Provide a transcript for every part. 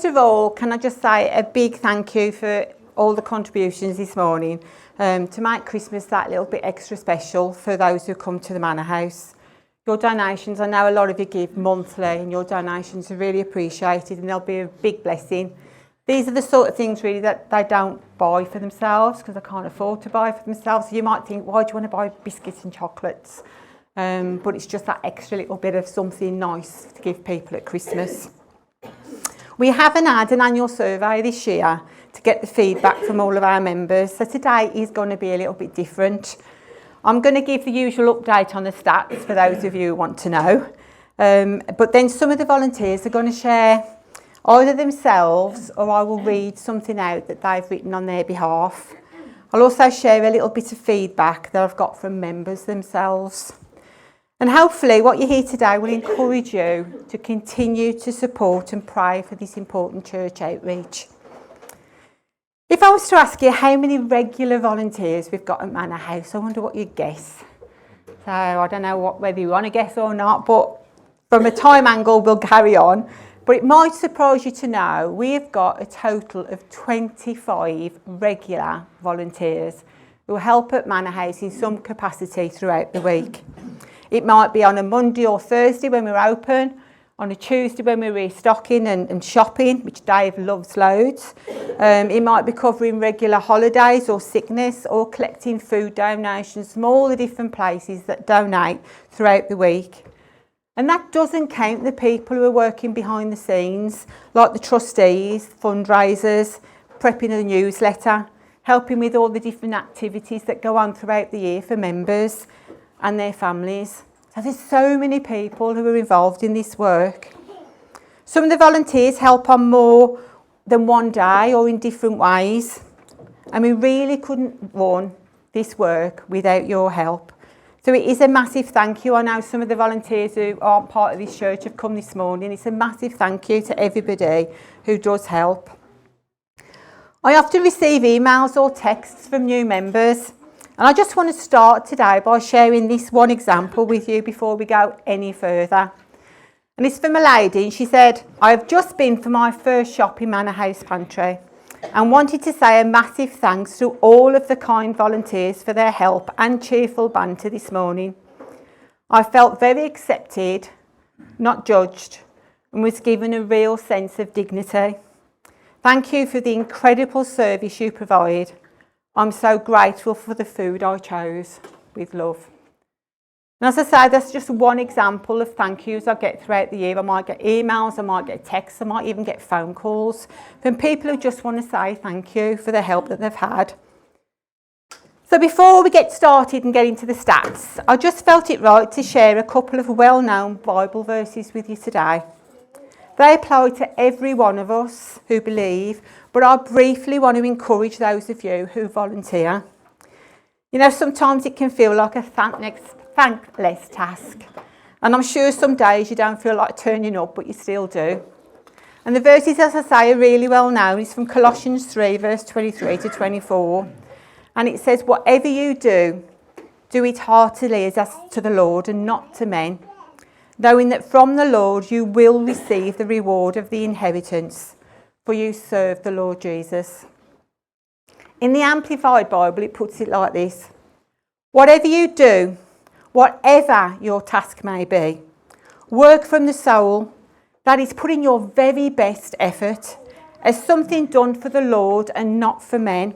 of all, can I just say a big thank you for all the contributions this morning to make Christmas that little bit extra special for those who come to the Manna House. Your donations, I know a lot of you give monthly, and your donations are really appreciated and they'll be a big blessing. These are the sort of things really that they don't buy for themselves because they can't afford to buy for themselves. So you might think, why do you want to buy biscuits and chocolates? But it's just that extra little bit of something nice to give people at Christmas. We haven't had an annual survey this year to get the feedback from all of our members, so today is going to be a little bit different. I'm going to give the usual update on the stats for those of you who want to know, but then some of the volunteers are going to share either themselves or I will read something out that they've written on their behalf. I'll also share a little bit of feedback that I've got from members themselves. And hopefully what you hear today will encourage you to continue to support and pray for this important church outreach. If I was to ask you how many regular volunteers we've got at Manna House, I wonder what you'd guess. So I don't know whether you want to guess or not, but from a time angle we'll carry on. But it might surprise you to know we've got a total of 25 regular volunteers who help at Manna House in some capacity throughout the week. It might be on a Monday or Thursday when we're open, on a Tuesday when we're restocking and shopping, which Dave loves loads. It might be covering regular holidays or sickness or collecting food donations from all the different places that donate throughout the week. And that doesn't count the people who are working behind the scenes, like the trustees, fundraisers, prepping the newsletter, helping with all the different activities that go on throughout the year for members and their families. So there's so many people who are involved in this work. Some of the volunteers help on more than one day or in different ways. And we really couldn't run this work without your help. So it is a massive thank you. I know some of the volunteers who aren't part of this church have come this morning. It's a massive thank you to everybody who does help. I often receive emails or texts from new members. And I just want to start today by sharing this one example with you before we go any further. And it's from a lady, and she said, I have just been for my first shop in Manna House Pantry and wanted to say a massive thanks to all of the kind volunteers for their help and cheerful banter this morning. I felt very accepted, not judged, and was given a real sense of dignity. Thank you for the incredible service you provide. I'm so grateful for the food I chose, with love. And as I say, that's just one example of thank yous I get throughout the year. I might get emails, I might get texts, I might even get phone calls from people who just want to say thank you for the help that they've had. So before we get started and get into the stats, I just felt it right to share a couple of well-known Bible verses with you today. They apply to every one of us who believe, but I briefly want to encourage those of you who volunteer. You know, sometimes it can feel like a thankless task. And I'm sure some days you don't feel like turning up, but you still do. And the verses, as I say, are really well known. It's from Colossians 3, verse 23 to 24. And it says, whatever you do, do it heartily as to the Lord and not to men, knowing that from the Lord you will receive the reward of the inheritance, for you serve the Lord Jesus. In the Amplified Bible, it puts it like this. Whatever you do, whatever your task may be, work from the soul, that is putting your very best effort as something done for the Lord and not for men,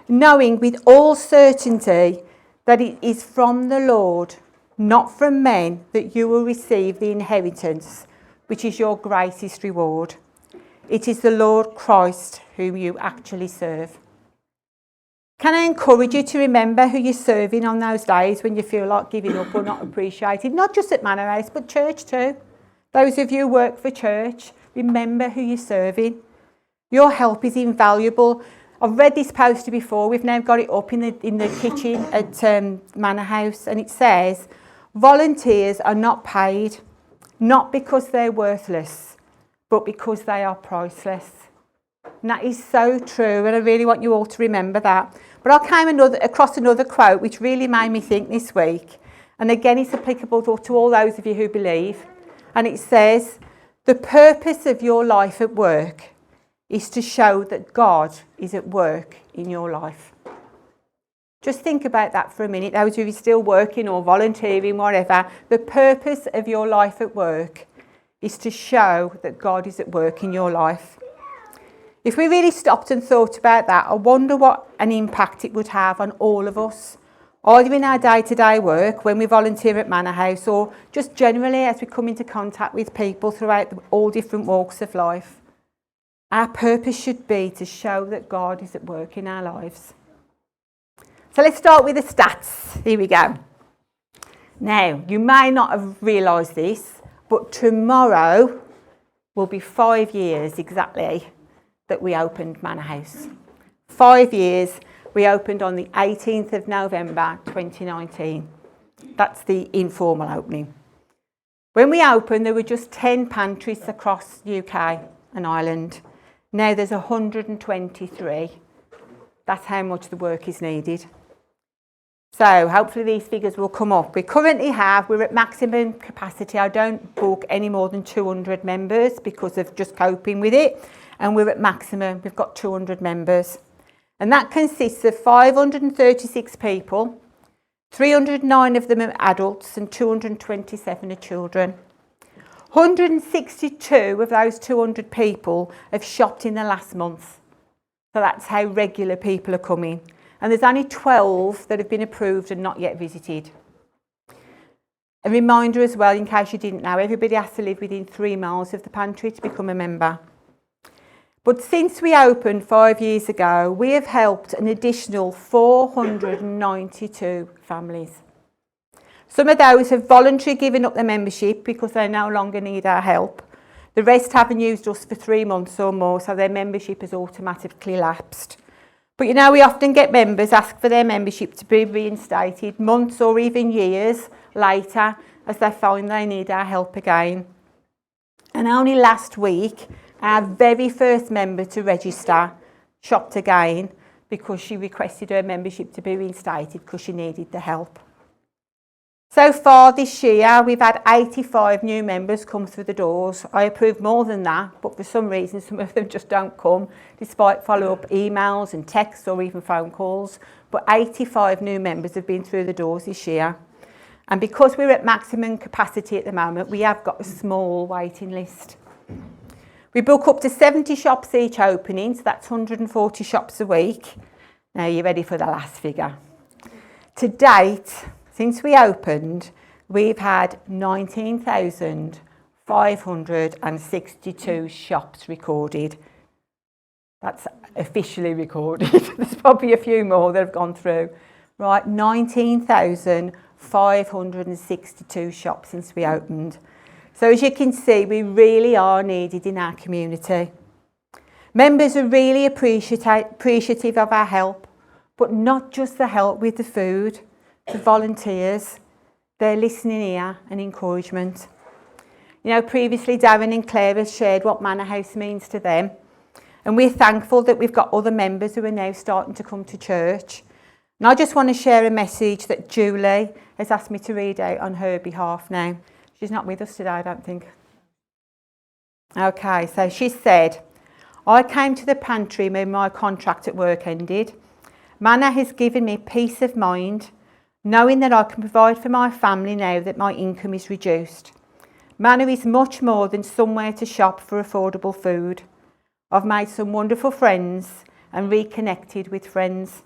knowing with all certainty that it is from the Lord, not from men, that you will receive the inheritance, which is your greatest reward. It is the Lord Christ whom you actually serve. Can I encourage you to remember who you're serving on those days when you feel like giving up or not appreciated, not just at Manna House, but church too. Those of you who work for church, remember who you're serving. Your help is invaluable. I've read this poster before. We've now got it up in the kitchen at Manna House, and it says, volunteers are not paid, not because they're worthless, but because they are priceless. And that is so true, and I really want you all to remember that. But I came across another quote which really made me think this week. And again, it's applicable to all those of you who believe. And it says, the purpose of your life at work is to show that God is at work in your life. Just think about that for a minute. Those of you still working or volunteering, whatever, the purpose of your life at work is to show that God is at work in your life. If we really stopped and thought about that, I wonder what an impact it would have on all of us, either in our day-to-day work, when we volunteer at Manna House, or just generally as we come into contact with people throughout all different walks of life. Our purpose should be to show that God is at work in our lives. So let's start with the stats. Here we go. Now, you may not have realised this, but tomorrow will be 5 years exactly that we opened Manna House. 5 years. We opened on the 18th of November 2019. That's the informal opening. When we opened, there were just 10 pantries across the UK and Ireland. Now there's 123. That's how much the work is needed. So hopefully these figures will come up. We're at maximum capacity. I don't book any more than 200 members because of just coping with it. And we're at maximum. We've got 200 members. And that consists of 536 people, 309 of them are adults and 227 are children. 162 of those 200 people have shopped in the last month. So that's how regular people are coming. And there's only 12 that have been approved and not yet visited. A reminder as well, in case you didn't know, everybody has to live within 3 miles of the pantry to become a member. But since we opened 5 years ago, we have helped an additional 492 families. Some of those have voluntarily given up their membership because they no longer need our help. The rest haven't used us for 3 months or more, so their membership has automatically lapsed. But you know, we often get members ask for their membership to be reinstated months or even years later as they find they need our help again. And only last week, our very first member to register shopped again because she requested her membership to be reinstated because she needed the help. So far this year, we've had 85 new members come through the doors. I approve more than that, but for some reason, some of them just don't come, despite follow-up emails and texts or even phone calls. But 85 new members have been through the doors this year. And because we're at maximum capacity at the moment, we have got a small waiting list. We book up to 70 shops each opening, so that's 140 shops a week. Now you're ready for the last figure. To date, since we opened, we've had 19,562 shops recorded. That's officially recorded. There's probably a few more that have gone through. Right, 19,562 shops since we opened. So as you can see, we really are needed in our community. Members are really appreciative of our help, but not just the help with the food. The volunteers, their listening ear and encouragement. You know, previously Darren and Claire have shared what Manna House means to them, and we're thankful that we've got other members who are now starting to come to church. And I just want to share a message that Julie has asked me to read out on her behalf now. She's not with us today, I don't think. Okay, so she said, I came to the pantry when my contract at work ended. Manna has given me peace of mind, knowing that I can provide for my family now that my income is reduced. Manna is much more than somewhere to shop for affordable food. I've made some wonderful friends and reconnected with friends.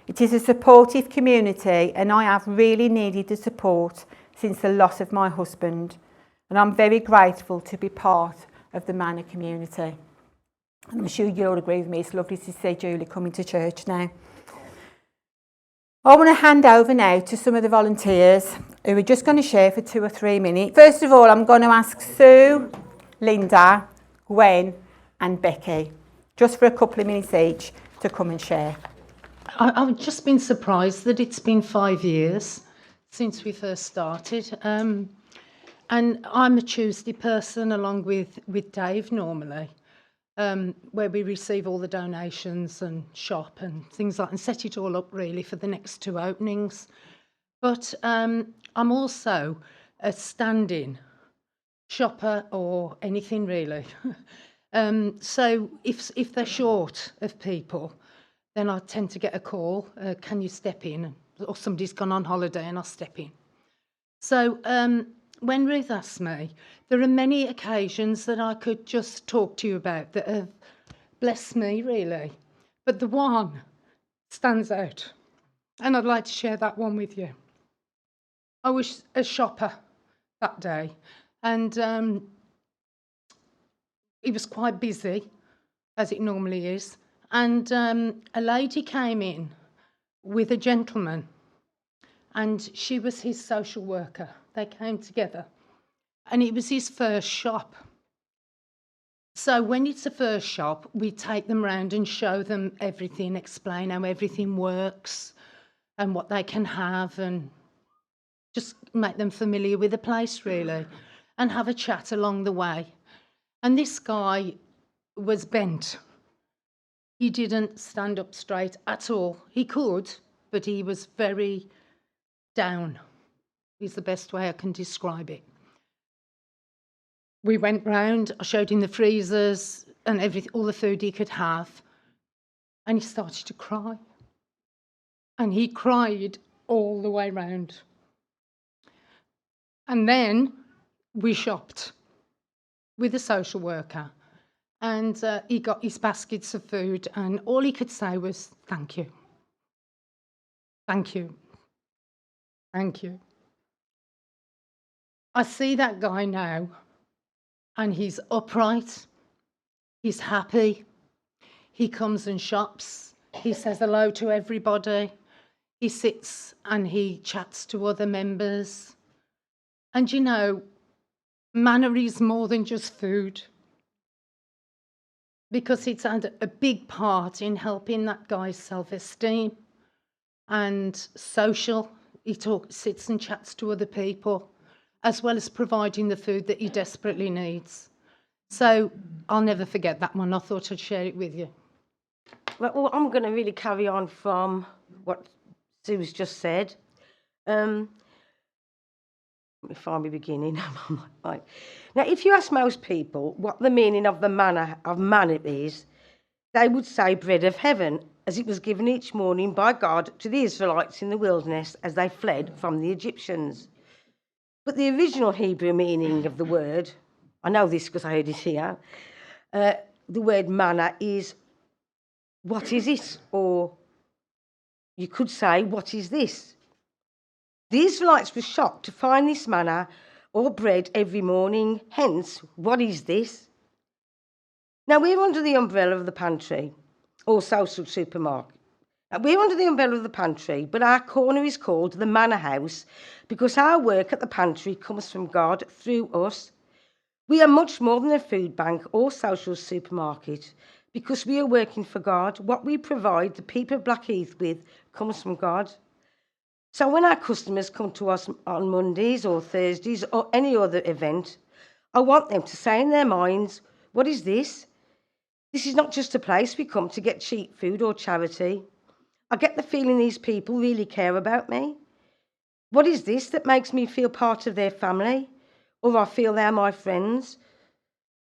It is a supportive community and I have really needed the support since the loss of my husband. And I'm very grateful to be part of the Manna community. I'm sure you'll all agree with me, it's lovely to see Julie coming to church now. I want to hand over now to some of the volunteers who are just going to share for 2 or 3 minutes. First of all, I'm going to ask Sue, Linda, Gwen and Becky, just for a couple of minutes each, to come and share. I've just been surprised that it's been 5 years since we first started. And I'm a Tuesday person along with Dave normally. Where we receive all the donations and shop and things like that and set it all up really for the next 2 openings. But I'm also a stand-in shopper or anything really. So if they're short of people, then I tend to get a call, can you step in? Or somebody's gone on holiday and I'll step in. So when Ruth asked me, there are many occasions that I could just talk to you about that have blessed me, really. But the one stands out, and I'd like to share that one with you. I was a shopper that day, and it was quite busy, as it normally is. And a lady came in with a gentleman, and she was his social worker. They came together, and it was his first shop. So when it's a first shop, we take them round and show them everything, explain how everything works and what they can have, and just make them familiar with the place, really, and have a chat along the way. And this guy was bent. He didn't stand up straight at all. He could, but he was very down, is the best way I can describe it. We went round, I showed him the freezers and everything, all the food he could have, and he started to cry. And he cried all the way round. And then we shopped with a social worker, and he got his baskets of food, and all he could say was, thank you. Thank you. Thank you. I see that guy now, and he's upright, he's happy, he comes and shops, he says hello to everybody, he sits and he chats to other members. And you know, Manna is more than just food, because it's had a big part in helping that guy's self-esteem and social. He sits and chats to other people, as well as providing the food that he desperately needs. So I'll never forget that one. I thought I'd share it with you. Well, I'm going to really carry on from what Sue's just said. Let me find my beginning. Right. Now, if you ask most people what the meaning of the manna is, they would say bread of heaven, as it was given each morning by God to the Israelites in the wilderness as they fled from the Egyptians. But the original Hebrew meaning of the word, I know this because I heard it here, the word manna is, what is it? Or you could say, what is this? The Israelites were shocked to find this manna or bread every morning. Hence, what is this? Now, we're under the umbrella of the pantry, or social supermarket. We're under the umbrella of the pantry, but our corner is called the Manna House because our work at the pantry comes from God through us. We are much more than a food bank or social supermarket because we are working for God. What we provide the people of Blackheath with comes from God. So when our customers come to us on Mondays or Thursdays or any other event, I want them to say in their minds, what is this? This is not just a place we come to get cheap food or charity. I get the feeling these people really care about me. What is this that makes me feel part of their family? Or I feel they're my friends?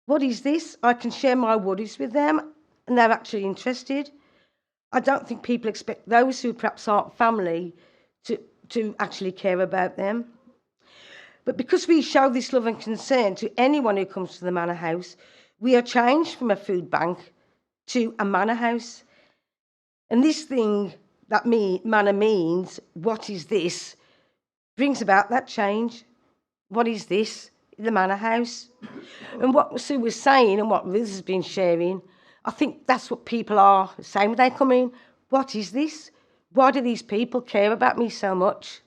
What is this? I can share my worries with them and they're actually interested. I don't think people expect those who perhaps aren't family to actually care about them. But because we show this love and concern to anyone who comes to the Manna House, we are changed from a food bank to a Manna House. And this thing that manna means, what is this, brings about that change. What is this? The Manna House. And what Sue was saying and what Ruth has been sharing, I think that's what people are saying when they come in. What is this? Why do these people care about me so much?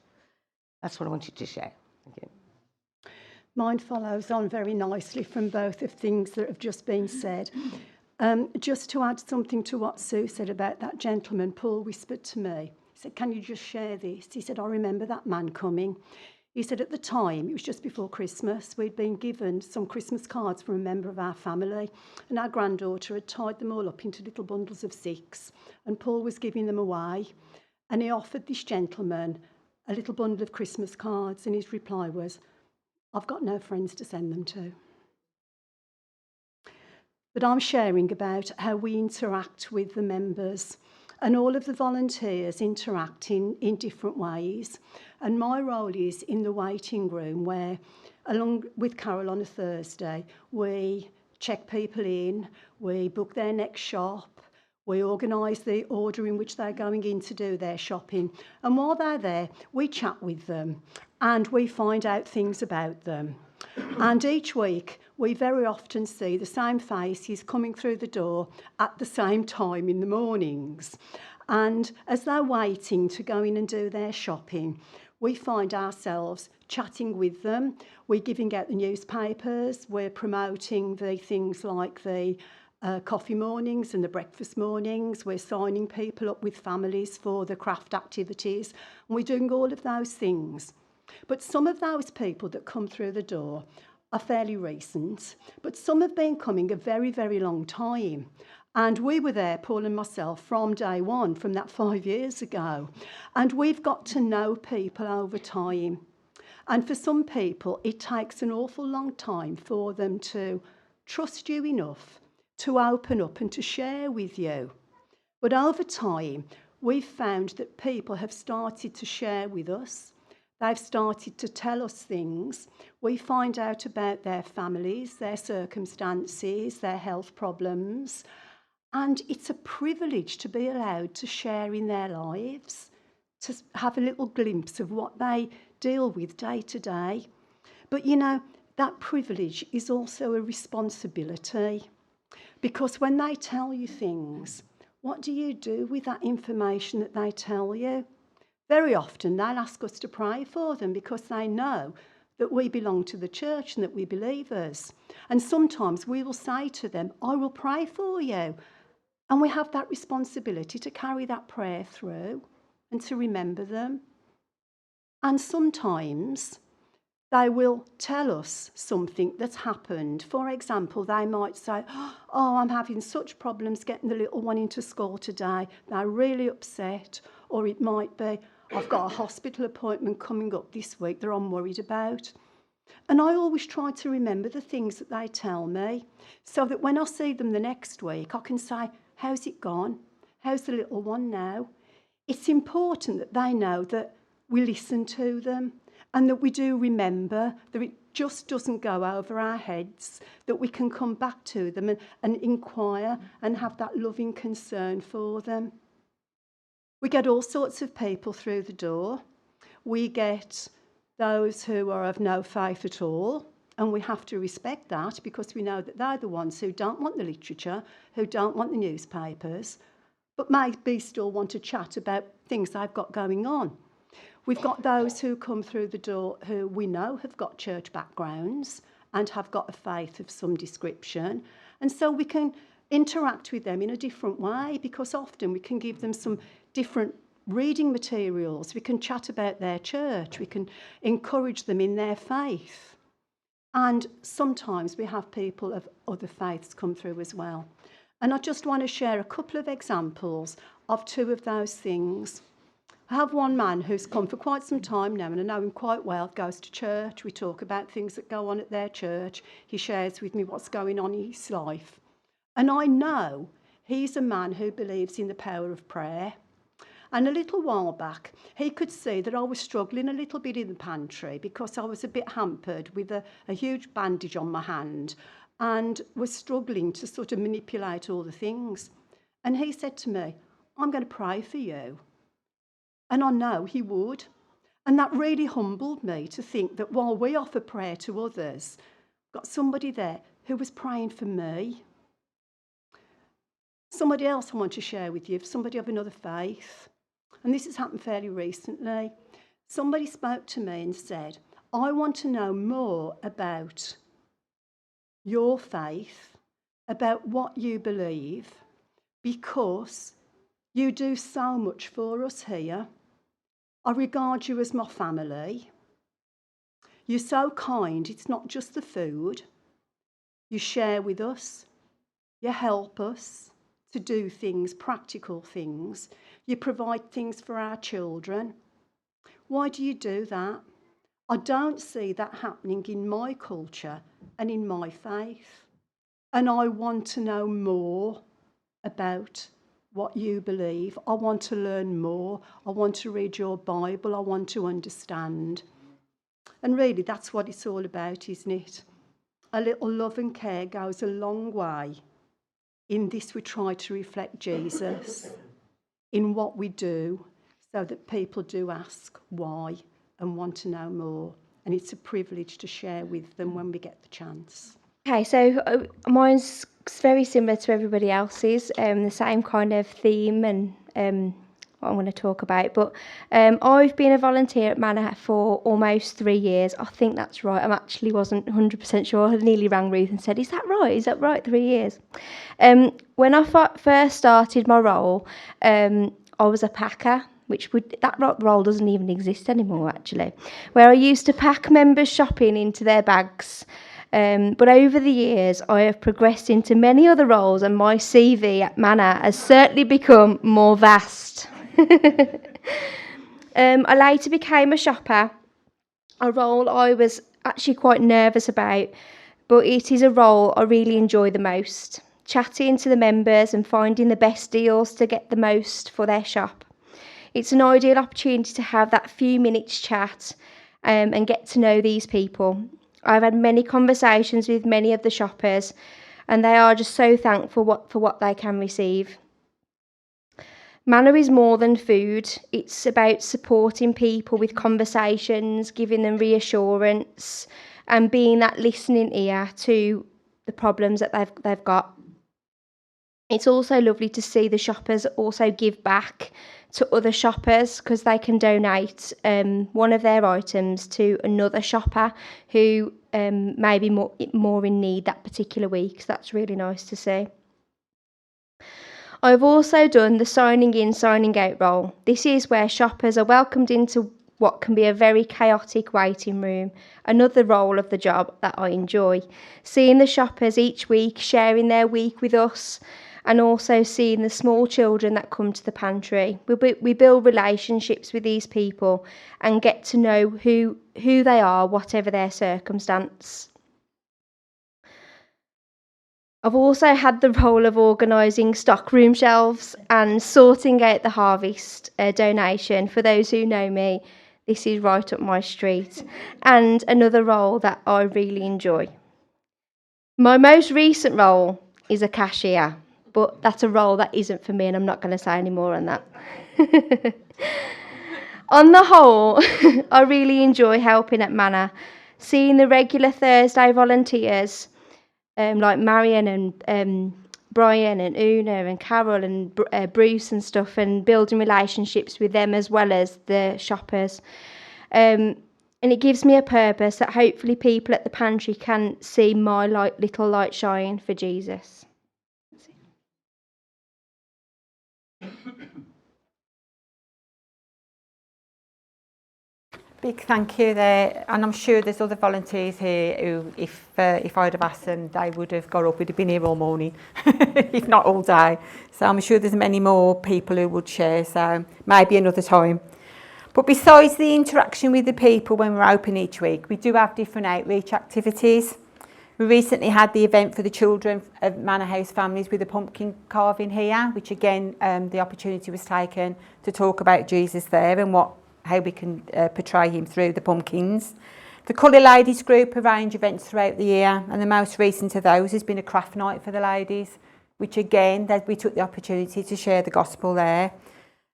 That's what I wanted to share. Thank you. Mine follows on very nicely from both of things that have just been said. Just to add something to what Sue said about that gentleman, Paul whispered to me. He said, can you just share this? He said, I remember that man coming. He said at the time, it was just before Christmas, we'd been given some Christmas cards from a member of our family, and our granddaughter had tied them all up into little bundles of 6, and Paul was giving them away, and he offered this gentleman a little bundle of Christmas cards, and his reply was, I've got no friends to send them to. but I'm sharing about how we interact with the members, and all of the volunteers interact in different ways. And my role is in the waiting room, where, along with Carol on a Thursday, we check people in, we book their next shop, we organise the order in which they're going in to do their shopping. And while they're there, we chat with them and we find out things about them. And each week, we very often see the same faces coming through the door at the same time in the mornings. And as they're waiting to go in and do their shopping, we find ourselves chatting with them. We're giving out the newspapers. We're promoting the things like the coffee mornings and the breakfast mornings. We're signing people up with families for the craft activities. And we're doing all of those things. But some of those people that come through the door are fairly recent, but some have been coming a very, very long time. And we were there, Paul and myself, from day one, from that 5 years ago. And we've got to know people over time. And for some people, it takes an awful long time for them to trust you enough to open up and to share with you. But over time, we've found that people have started to share with us. They've started to tell us things. We find out about their families, their circumstances, their health problems. And it's a privilege to be allowed to share in their lives, to have a little glimpse of what they deal with day to day. But you know, that privilege is also a responsibility. Because when they tell you things, what do you do with that information that they tell you? Very often they'll ask us to pray for them because they know that we belong to the church and that we're believers. And sometimes we will say to them, I will pray for you. And we have that responsibility to carry that prayer through and to remember them. And sometimes they will tell us something that's happened. For example, they might say, oh, I'm having such problems getting the little one into school today. They're really upset. Or it might be, I've got a hospital appointment coming up this week that I'm worried about. And I always try to remember the things that they tell me so that when I see them the next week, I can say, how's it gone? How's the little one now? It's important that they know that we listen to them and that we do remember, that it just doesn't go over our heads, that we can come back to them and inquire and have that loving concern for them. We get all sorts of people through the door. We get those who are of no faith at all, and we have to respect that because we know that they're the ones who don't want the literature, who don't want the newspapers, but maybe still want to chat about things they've got going on. We've got those who come through the door who we know have got church backgrounds and have got a faith of some description, and so we can interact with them in a different way because often we can give them some different reading materials. We can chat about their church. We can encourage them in their faith. And sometimes we have people of other faiths come through as well. And I just want to share a couple of examples of two of those things. I have one man who's come for quite some time now, and I know him quite well, goes to church. We talk about things that go on at their church. He shares with me what's going on in his life. And I know he's a man who believes in the power of prayer. And a little while back, he could see that I was struggling a little bit in the pantry because I was a bit hampered with a huge bandage on my hand and was struggling to sort of manipulate all the things. And he said to me, I'm going to pray for you. And I know he would. And that really humbled me to think that while we offer prayer to others, got somebody there who was praying for me. Somebody else I want to share with you, somebody of another faith. And this has happened fairly recently. Somebody spoke to me and said, I want to know more about your faith, about what you believe, because you do so much for us here. I regard you as my family. You're so kind. It's not just the food. You share with us. You help us to do things, practical things. You provide things for our children. Why do you do that? I don't see that happening in my culture and in my faith. and I want to know more about what you believe. I want to learn more. I want to read your Bible. I want to understand. And really, that's what it's all about, isn't it? A little love and care goes a long way. In this, we try to reflect Jesus in what we do, so that people do ask why and want to know more. And it's a privilege to share with them when we get the chance. Okay, so mine's very similar to everybody else's, the same kind of theme and what I'm going to talk about. But I've been a volunteer at Manna for almost 3 years. I think that's right. I actually wasn't 100% sure. I nearly rang Ruth and said, "Is that right? Is that right? 3 years?" When I first started my role, I was a packer. That role doesn't even exist anymore, actually, where I used to pack members' shopping into their bags. But over the years, I have progressed into many other roles, and my CV at Manna has certainly become more vast. I later became a shopper, a role I was actually quite nervous about, but it is a role I really enjoy the most, chatting to the members and finding the best deals to get the most for their shop. It's an ideal opportunity to have that few minutes chat and get to know these people. I've had many conversations with many of the shoppers, and they are just so thankful for what they can receive. Manna is more than food. It's about supporting people with conversations, giving them reassurance, and being that listening ear to the problems that they've got. It's also lovely to see the shoppers also give back to other shoppers, because they can donate one of their items to another shopper who may be more in need that particular week. So that's really nice to see. I've also done the signing in, signing out role. This is where shoppers are welcomed into what can be a very chaotic waiting room. Another role of the job that I enjoy. Seeing the shoppers each week, sharing their week with us, and also seeing the small children that come to the pantry. We build relationships with these people and get to know who they are, whatever their circumstance. I've also had the role of organising stockroom shelves and sorting out the harvest donation. For those who know me, this is right up my street, and another role that I really enjoy. My most recent role is a cashier, but that's a role that isn't for me, and I'm not going to say any more on that. On the whole, I really enjoy helping at Manna, seeing the regular Thursday volunteers like Marion and Brian and Una and Carol and Bruce and stuff, and building relationships with them as well as the shoppers. And it gives me a purpose that hopefully people at the pantry can see my little light shine for Jesus. Big thank you there, and I'm sure there's other volunteers here who, if I'd have asked them, they would have got up, would have been here all morning, if not all day. So I'm sure there's many more people who would share, so maybe another time. But besides the interaction with the people when we're open each week, we do have different outreach activities. We recently had the event for the children of Manna House families with the pumpkin carving here, which again, the opportunity was taken to talk about Jesus there and how we can portray him through the pumpkins. The Colour Ladies group arrange events throughout the year, and the most recent of those has been a craft night for the ladies, which again, we took the opportunity to share the gospel there.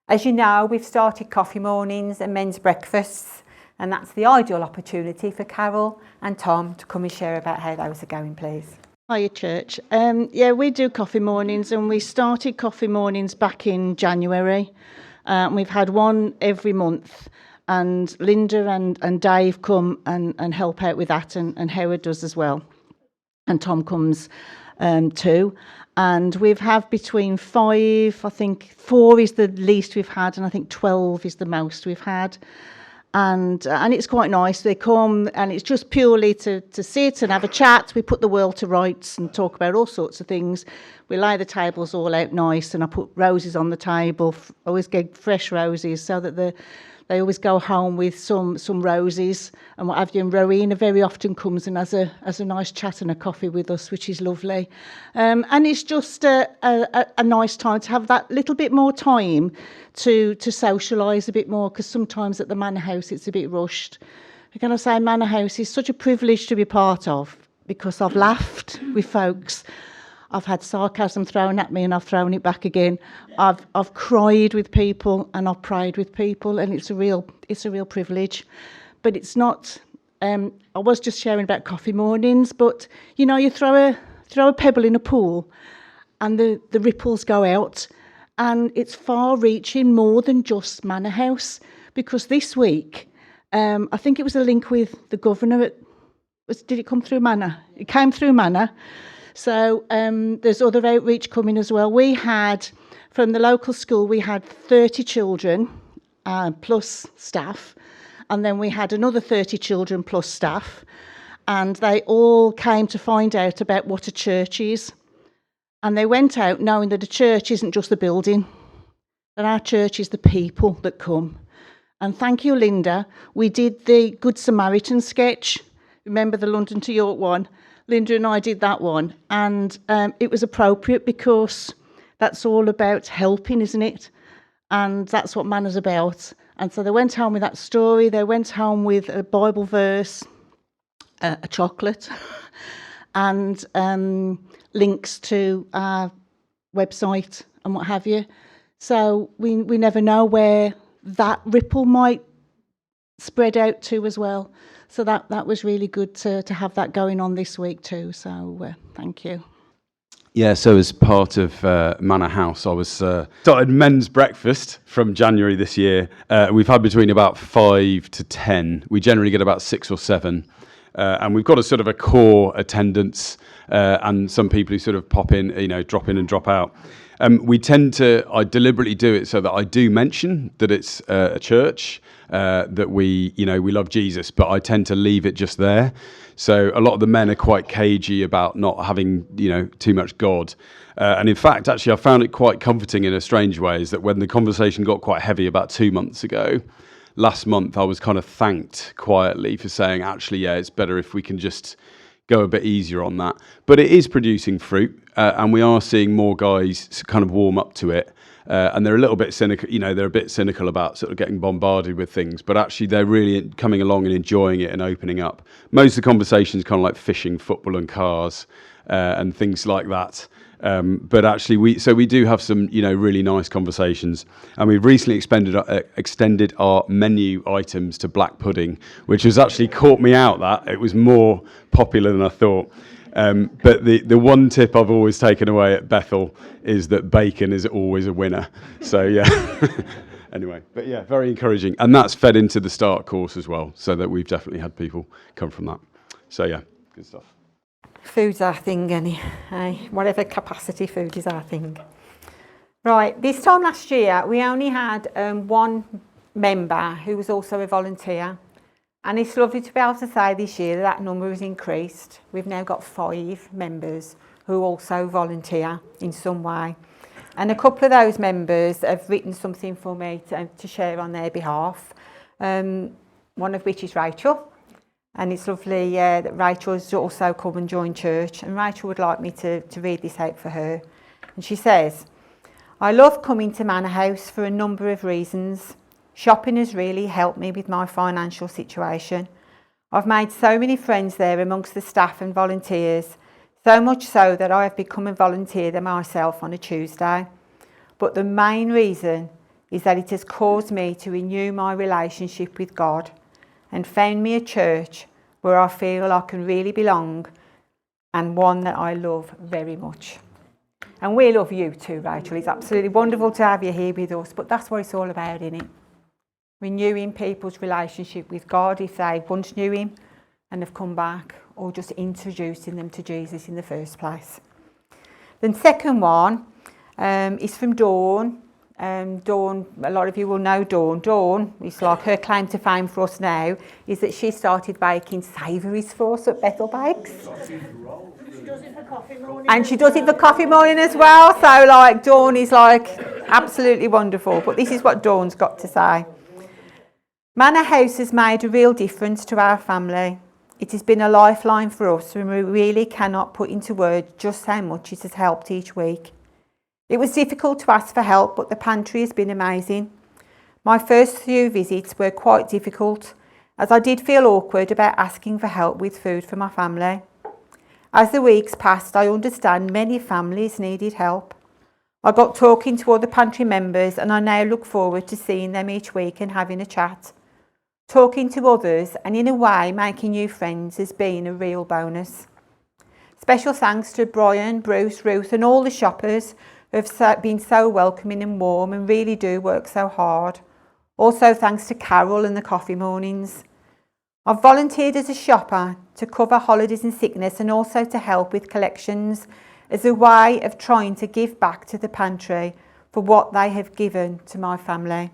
As you know, we've started coffee mornings and men's breakfasts, and that's the ideal opportunity for Carol and Tom to come and share about how those are going, please. Hiya, church. Yeah, we do coffee mornings, and we started coffee mornings back in January. We've had one every month, and Linda and Dave come and help out with that, and Howard does as well. And Tom comes too. And we've had between 5, I think 4 is the least we've had, and I think 12 is the most we've had. And it's quite nice. They come, and it's just purely to sit and have a chat. We put the world to rights and talk about all sorts of things. We lay the tables all out nice, and I put roses on the table. I always get fresh roses so that they always go home with some roses and what have you. And Rowena very often comes and has a nice chat and a coffee with us, which is lovely. And it's just a nice time to have that little bit more time to socialise a bit more, because sometimes at the Manna House it's a bit rushed. Can I say Manna House is such a privilege to be part of, because I've laughed with folks. I've had sarcasm thrown at me and I've thrown it back again. I've cried with people and I've prayed with people, and it's a real privilege. But it's not. I was just sharing about coffee mornings, but you know, you throw a pebble in a pool, and the ripples go out, and it's far-reaching, more than just Manna House. Because this week, I think it was a link with the governor. Did it come through Manna? It came through Manna. So there's other outreach coming as well. We had, from the local school, we had 30 children plus staff, and then we had another 30 children plus staff, and they all came to find out about what a church is. And they went out knowing that a church isn't just the building, that our church is the people that come. And thank you, Linda. We did the Good Samaritan sketch. Remember the London to York one? Linda and I did that one, and it was appropriate because that's all about helping, isn't it? And that's what Manna's about. And so they went home with that story. They went home with a Bible verse, a chocolate, and links to our website and what have you. So we never know where that ripple might spread out to as well. So that was really good to have that going on this week too. So thank you. Yeah, so as part of Manna House, I was started men's breakfast from January this year. We've had between about 5 to 10. We generally get about 6 or 7. And we've got a sort of a core attendance and some people who sort of pop in, drop in and drop out. I deliberately do it so that I do mention that it's a church, that we love Jesus, but I tend to leave it just there. So a lot of the men are quite cagey about not having, too much God. And in fact, actually, I found it quite comforting in a strange way, is that when the conversation got quite heavy about 2 months ago, last month, I was kind of thanked quietly for saying, actually, yeah, it's better if we can just go a bit easier on that. But it is producing fruit, and we are seeing more guys kind of warm up to it. And they're a little bit cynical, they're a bit cynical about sort of getting bombarded with things, but actually they're really coming along and enjoying it and opening up. Most of the conversations kind of like fishing, football and cars, and things like that. But actually we do have some, really nice conversations, and we've recently extended our menu items to black pudding, which has actually caught me out that it was more popular than I thought. But the one tip I've always taken away at Bethel is that bacon is always a winner. So yeah. Anyway, but yeah, very encouraging, and that's fed into the start course as well, so that we've definitely had people come from that. So yeah, good stuff. Food's our thing, whatever capacity food is our thing. Right, this time last year we only had one member who was also a volunteer, and it's lovely to be able to say this year that number has increased. We've now got 5 members who also volunteer in some way, and a couple of those members have written something for me to share on their behalf, one of which is Rachel. And it's lovely that Rachel has also come and joined church. And Rachel would like me to read this out for her. And she says, I love coming to Manna House for a number of reasons. Shopping has really helped me with my financial situation. I've made so many friends there amongst the staff and volunteers, so much so that I have become a volunteer there myself on a Tuesday. But the main reason is that it has caused me to renew my relationship with God, and found me a church where I feel I can really belong, and one that I love very much. And we love you too, Rachel. It's absolutely wonderful to have you here with us, but that's what it's all about, isn't it? Renewing people's relationship with God if they once knew him and have come back, or just introducing them to Jesus in the first place. The second one is from Dawn. Dawn, a lot of you will know Dawn. Dawn, it's like her claim to fame for us now, is that she started baking savouries for us at Bethel Bakes. And she does it for coffee morning as well. So like Dawn is like absolutely wonderful. But this is what Dawn's got to say. Manna House has made a real difference to our family. It has been a lifeline for us and we really cannot put into words just how much it has helped each week. It was difficult to ask for help, but the pantry has been amazing. My first few visits were quite difficult, as I did feel awkward about asking for help with food for my family. As the weeks passed, I understand many families needed help. I got talking to other pantry members and I now look forward to seeing them each week and having a chat. Talking to others and in a way making new friends has been a real bonus. Special thanks to Brian, Bruce, Ruth and all the shoppers who have been so welcoming and warm and really do work so hard. Also thanks to Carol and the coffee mornings. I've volunteered as a shopper to cover holidays and sickness and also to help with collections as a way of trying to give back to the pantry for what they have given to my family.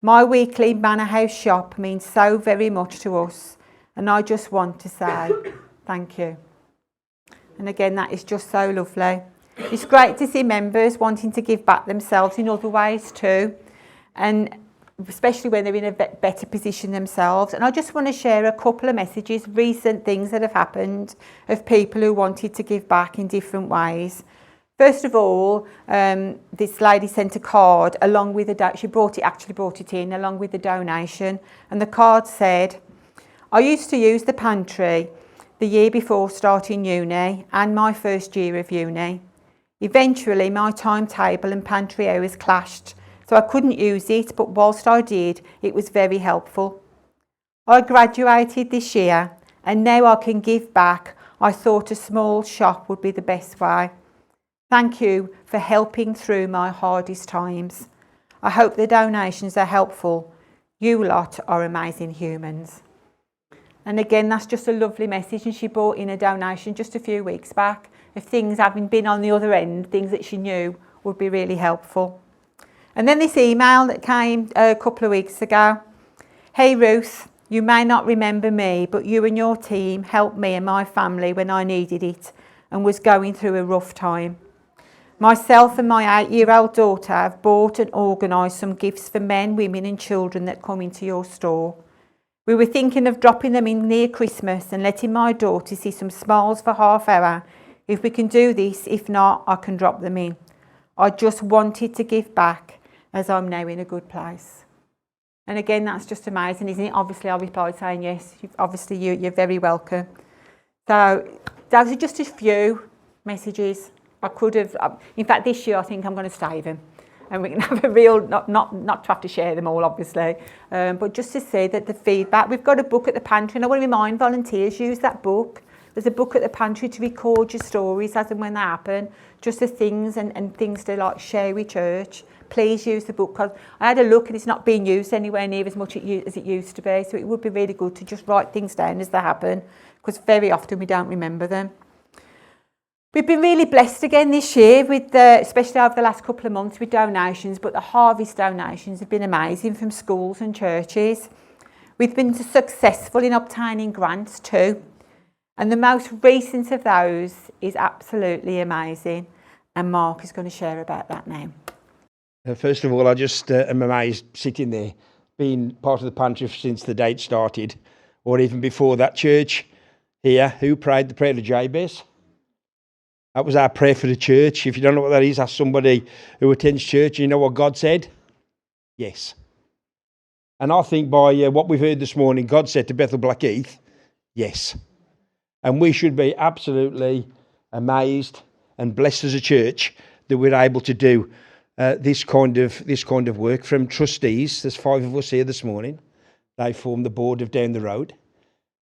My weekly Manna House shop means so very much to us and I just want to say thank you. And again, that is just so lovely. It's great to see members wanting to give back themselves in other ways too, and especially when they're in a better position themselves. And I just want to share a couple of messages, recent things that have happened of people who wanted to give back in different ways. First of all, this lady sent a card along with she actually brought it in along with the donation, and the card said, "I used to use the pantry the year before starting uni and my first year of uni. Eventually my timetable and pantry hours clashed, so I couldn't use it, but whilst I did, it was very helpful. I graduated this year and now I can give back. I thought a small shop would be the best way. Thank you for helping through my hardest times. I hope the donations are helpful. You lot are amazing humans." And again, that's just a lovely message, and she brought in a donation just a few weeks back of things having been on the other end, things that she knew would be really helpful. And then this email that came a couple of weeks ago. "Hey Ruth, you may not remember me, but you and your team helped me and my family when I needed it and was going through a rough time. Myself and my 8-year-old daughter have bought and organised some gifts for men, women and children that come into your store. We were thinking of dropping them in near Christmas and letting my daughter see some smiles for half hour. If we can do this, if not, I can drop them in. I just wanted to give back as I'm now in a good place." And again, that's just amazing, isn't it? Obviously, I replied saying yes. Obviously, you're very welcome. So those are just a few messages. I could have, in fact, this year I think I'm going to save them. And we can have a real, not to have to share them all, obviously, but just to see that the feedback. We've got a book at the pantry, and I want to remind volunteers, use that book. There's a book at the pantry to record your stories as and when they happen, just the things and things to like share with church. Please use the book, because I had a look and it's not being used anywhere near as much as it used to be. So it would be really good to just write things down as they happen, because very often we don't remember them. We've been really blessed again this year, with especially over the last couple of months with donations, but the harvest donations have been amazing from schools and churches. We've been successful in obtaining grants too. And the most recent of those is absolutely amazing. And Mark is going to share about that now. First of all, I just am amazed sitting there, being part of the pantry since the date started, or even before that. Church here, who prayed the prayer of Jabez? That was our prayer for the church. If you don't know what that is, ask somebody who attends church. You know what God said? Yes. And I think by what we've heard this morning, God said to Bethel Blackheath, yes. And we should be absolutely amazed and blessed as a church that we're able to do this kind of work. From trustees, there's 5 of us here this morning. They form the board of Down the Road.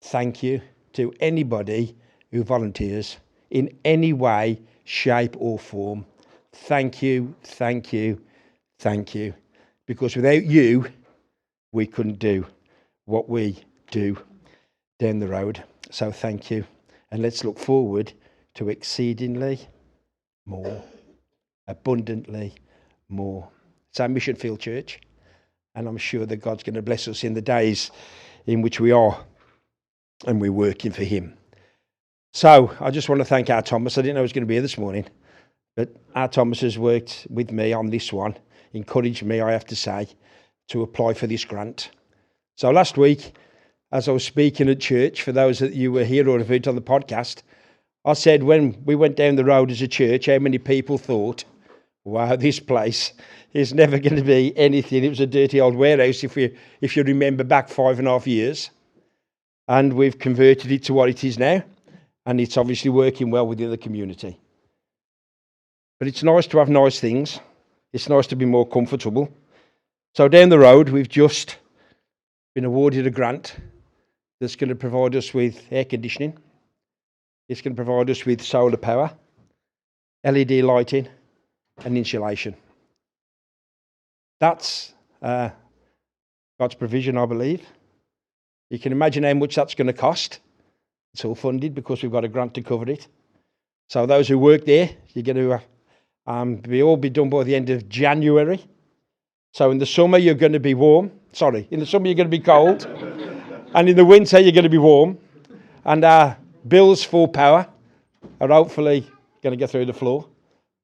Thank you to anybody who volunteers in any way, shape or form. Thank you, thank you, thank you. Because without you, we couldn't do what we do down the road. So thank you. And let's look forward to exceedingly more, abundantly more. It's our mission field, church. And I'm sure that God's going to bless us in the days in which we are and we're working for him. So I just want to thank our Thomas. I didn't know he was going to be here this morning, but our Thomas has worked with me on this one, encouraged me, I have to say, to apply for this grant. So last week, as I was speaking at church, for those that you were here or have heard on the podcast, I said when we went down the road as a church, how many people thought, wow, this place is never going to be anything. It was a dirty old warehouse if you remember back 5.5 years. And we've converted it to what it is now. And it's obviously working well within the community. But it's nice to have nice things. It's nice to be more comfortable. So down the road, we've just been awarded a grant that's going to provide us with air conditioning. It's going to provide us with solar power, LED lighting, and insulation. That's God's provision, I believe. You can imagine how much that's going to cost. It's all funded because we've got a grant to cover it. So those who work there, you're going to all be done by the end of January. So in the summer, you're going to be warm. Sorry, in the summer, you're going to be cold. And in the winter, you're going to be warm. And our bills for power are hopefully going to get through the floor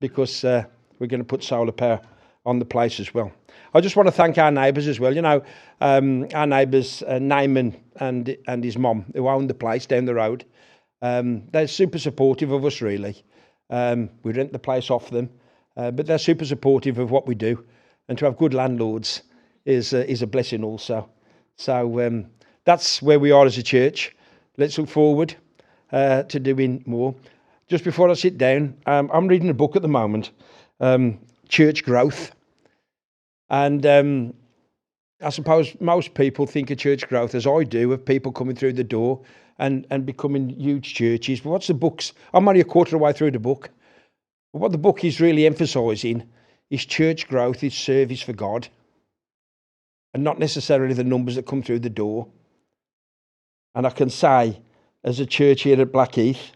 because we're going to put solar power on the place as well. I just want to thank our neighbours as well. You know, our neighbours, Naaman and his mum, who own the place down the road, they're super supportive of us, really. We rent the place off them, but they're super supportive of what we do. And to have good landlords is a blessing also. So that's where we are as a church. Let's look forward to doing more. Just before I sit down, I'm reading a book at the moment, Church Growth. And I suppose most people think of church growth, as I do, of people coming through the door and becoming huge churches. But what's the book's? I'm only a quarter of the way through the book. But what the book is really emphasising is church growth is service for God, and not necessarily the numbers that come through the door. And I can say, as a church here at Blackheath,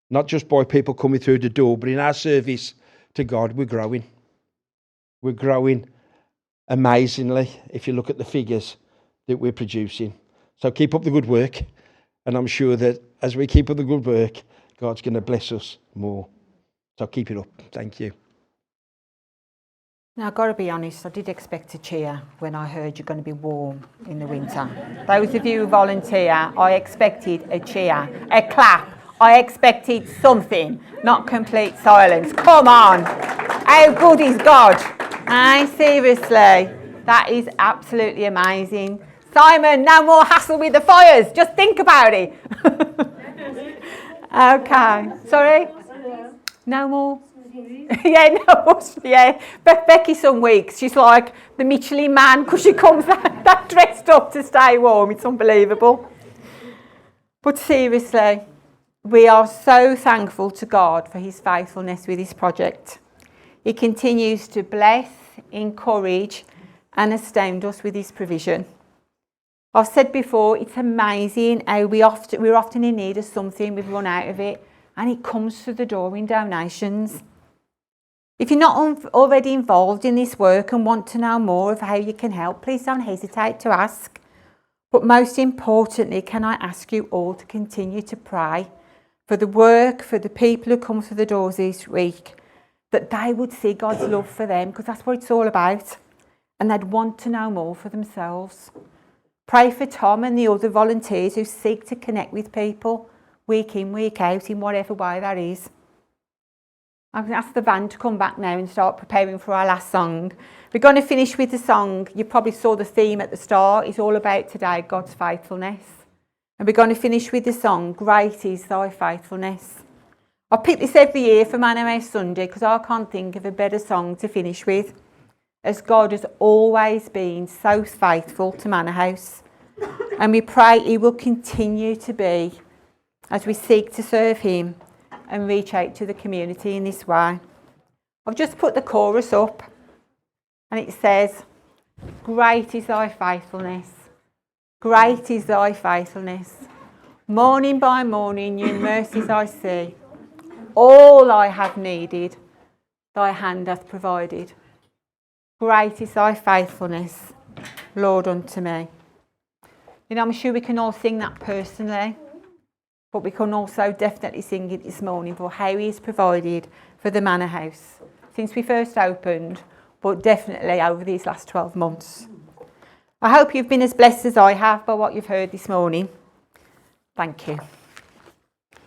not just by people coming through the door, but in our service to God, we're growing. We're growing amazingly if you look at the figures that we're producing. So keep up the good work, and I'm sure that as we keep up the good work, God's going to bless us more. So keep it up. Thank you. Now, I've got to be honest, I did expect a cheer when I heard you're going to be warm in the winter. Those of you who volunteer, I expected a cheer, a clap. I expected something, not complete silence. Come on. How good is God? Seriously, that is absolutely amazing. Simon, no more hassle with the fires. Just think about it. Okay. Sorry? No more? Yeah. Becky some weeks, she's like the Michelin man because she comes that dressed up to stay warm. It's unbelievable. But seriously, we are so thankful to God for his faithfulness with this project. He continues to bless, encourage and astound us with his provision. I've said before, it's amazing how we're often in need of something, we've run out of it, and it comes through the door in donations. If you're not already involved in this work and want to know more of how you can help, please don't hesitate to ask. But most importantly, can I ask you all to continue to pray for the work, for the people who come through the doors this week, that they would see God's love for them, because that's what it's all about, and they'd want to know more for themselves. Pray for Tom and the other volunteers who seek to connect with people week in, week out, in whatever way that is. I'm going to ask the band to come back now and start preparing for our last song. We're going to finish with the song. You probably saw the theme at the start. It's all about today, God's faithfulness. And we're going to finish with the song, Great is Thy Faithfulness. I pick this every year for Manna House Sunday because I can't think of a better song to finish with, as God has always been so faithful to Manna House. And we pray he will continue to be as we seek to serve him and reach out to the community in this way. I've just put the chorus up and it says, Great is thy faithfulness, great is thy faithfulness. Morning by morning new mercies I see. All I have needed, thy hand hath provided. Great is thy faithfulness, Lord, unto me. You know, I'm sure we can all sing that personally, but we can also definitely sing it this morning for how he has provided for the Manna House since we first opened, but definitely over these last 12 months. I hope you've been as blessed as I have by what you've heard this morning. Thank you.